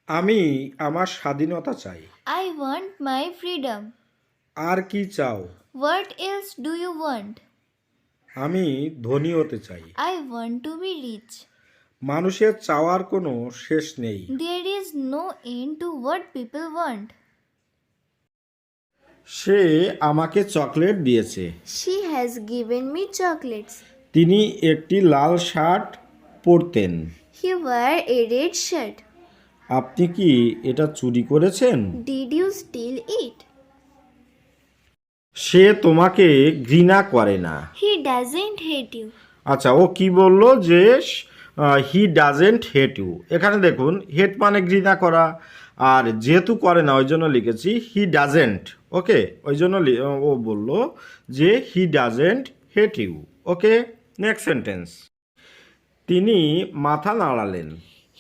আমি আমার স্বাধীনতা চাই। I want my freedom. আর কি চাও? What else do you want? আমি ধনী হতে চাই। I want to be rich. মানুষের চাওয়ার কোনো শেষ নেই। There is no end to what people want. সে আমাকে চকলেট দিয়েছে। She has given me chocolates. তিনি একটি লাল shirt পরতেন। He wore a red shirt. আপনি কি এটা চুরি করেছেন? Did you steal it? সে তোমাকে ঘৃণা করে না। He doesn't hate you. আচ্ছা, ও কি বললো যে হি ডাজেন্ট হেট ইউ। এখানে দেখুন, হেট মানে ঘৃণা করা, আর যেহেতু করে না ওই জন্য লিখেছি হি ডাজেন্ট। ওকে, ওই জন্য ও বলল যে he doesn't hate you. Okay, next sentence. তিনি মাথা নাড়ালেন।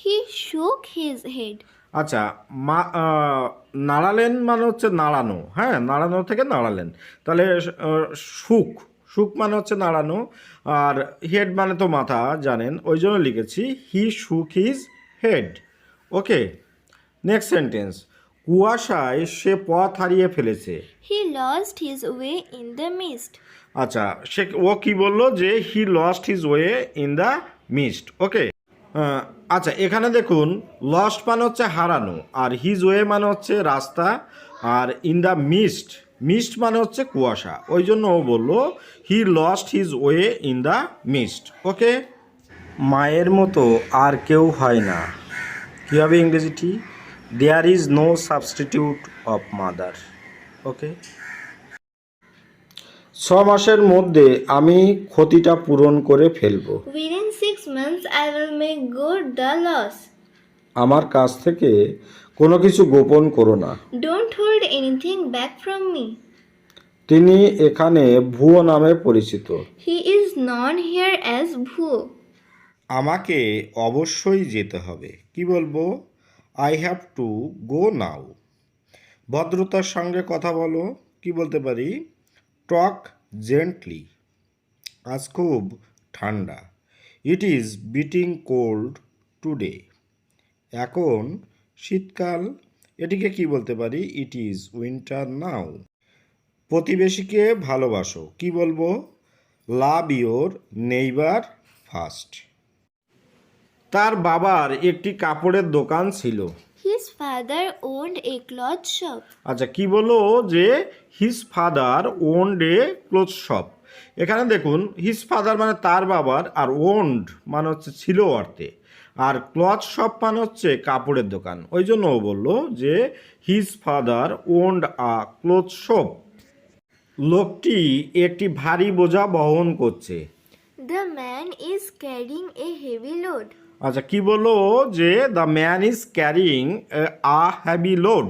He shook his head. আচ্ছা, নাড়ালেন মানে হচ্ছে নাড়ানো। হ্যাঁ, নাড়ানো থেকে নাড়ালেন, তাহলে সুখ, সুখ মানে হচ্ছে নাড়ানো, আর হেড মানে তো মাথা, জানেন, ওই জন্য লিখেছি হি শুক হিজ হেড। ওকে, নেক্সট সেন্টেন্স। কুয়াশায় সে পথ হারিয়ে ফেলেছে। He lost his way in the mist. আচ্ছা, ও কি বললো যে he lost his way in the mist. Okay, আচ্ছা, এখানে দেখুন, লস্ট মানে হচ্ছে হারানো, আর হিজ ওয়ে মানে হচ্ছে রাস্তা, আর ইন দ্য মিস্ট, মিস্ট মানে হচ্ছে কুয়াশা, ওই জন্য ও বললো he lost his way in the mist. Okay, মায়ের মতো আর কেউ হয় না। কী হবে ইংরেজিটি? There is no substitute of mother. Okay, 6 মাসের মধ্যে আমি ক্ষতিটা পূরণ করে ফেলবো। Within 6 months, I will make good the loss. আমার কাছ থেকে কোনো কিছু গোপন করো না। Don't hold anything back from me. তিনি এখানে ভুয়ো নামে পরিচিত। He is known here as Bhu. আমাকে অবশ্যই যেতে হবে। কি বলবো? আই হ্যাভ টু গো নাও। ভদ্রতার সঙ্গে কথা বলো। কি বলতে পারি? টক জেন্টলি। আজ খুব ঠান্ডা। It is beating cold today. এখন শীতকাল। এটিকে কি বলতে পারি? ইট ইজ উইন্টার নাও। প্রতিবেশীকে ভালোবাসো। কি বলবো? Love your neighbour first. তার বাবার একটি কাপড়ের দোকান ছিল। His father owned a cloth shop. আচ্ছা, কি বলো যে হিজ ফাদার ওন্ড এ ক্লোথ শপ। এখানে দেখুন, হিজ ফাদার মানে তার বাবার, আর ওন্ড মানে হচ্ছে ছিল অর্থে, আর ক্লথ শপ মানে হচ্ছে কাপড়ের দোকান, ওই জন্য ও বললো যে হিজ ফাদার ওন্ড আ ক্লোথ শপ। লোকটি একটি ভারী বোঝা বহন করছে। The man is carrying a heavy load. আচ্ছা, কি বললো যে the man is carrying a heavy load.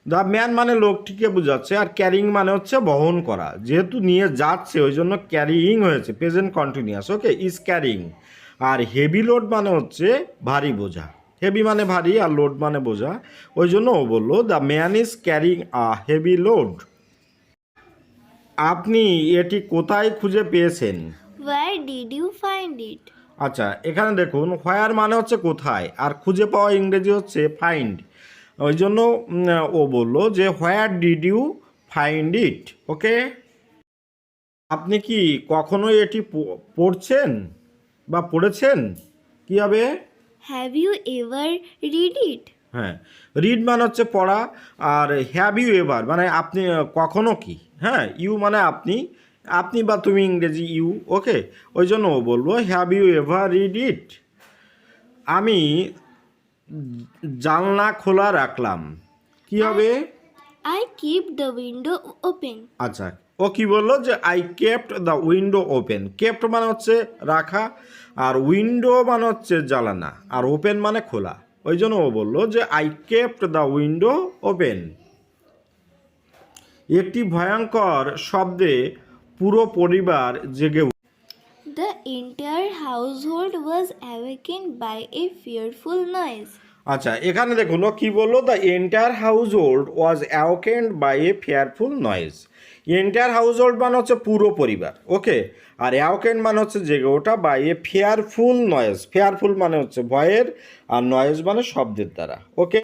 The man মানে লোকটিকে বোঝাচ্ছে, আর ক্যারিং মানে হচ্ছে বহন করা, যেহেতু নিয়ে যাচ্ছে ওই জন্য ক্যারিং হয়েছে, present continuous. Okay, is carrying. আর হেভি লোড মানে হচ্ছে ভারী বোঝা। হেভি মানে ভারী, আর লোড মানে বোঝা, ওই জন্য ও বললো the man is carrying a heavy load. আপনি এটি কোথায় খুঁজে পেয়েছেন? Where did you find it? আচ্ছা, এখানে দেখুন, হোয়ার মানে হচ্ছে কোথায়, আর খুঁজে পাওয়া ইংরেজি হচ্ছে ফাইন্ড, ওই জন্য ও বললো যে where did you find it. Okay, আপনি কি কখনো এটি পড়ছেন বা পড়েছেন? কী হবে? Have you ever read it? হ্যাঁ, রিড মানে হচ্ছে পড়া, আর হ্যাভ ইউ এভার মানে আপনি কখনো কি। হ্যাঁ, ইউ মানে আপনি, আপনি বা তুমি ইংরেজি ইউ। ওকে, ওই জন্য ও বলবো have you ever read it. আমি জানলা খোলা রাখলাম। কি হবে? I keep the window open. আচ্ছা, ও কি বললো যে I kept the window open. Kept মানে হচ্ছে রাখা, আর উইন্ডো মানে হচ্ছে জ্বালানা, আর ওপেন মানে খোলা, ওই জন্য ও বললো যে I kept the window open. একটি ভয়ঙ্কর শব্দে পুরো পরিবার জেগে The entire household was awakened by a fearful noise. আচ্ছা, এখানে দেখুন ও কি বললো? The entire household was awakened by a fearful noise. Entire household মানে হচ্ছে পুরো পরিবার। ওকে, আর অ্যাওকেন্ড মানে হচ্ছে জেগে ওঠা, by a fearful noise. Fearful মানে হচ্ছে ভয়ের, আর নয়েজ মানে শব্দের দ্বারা। ওকে।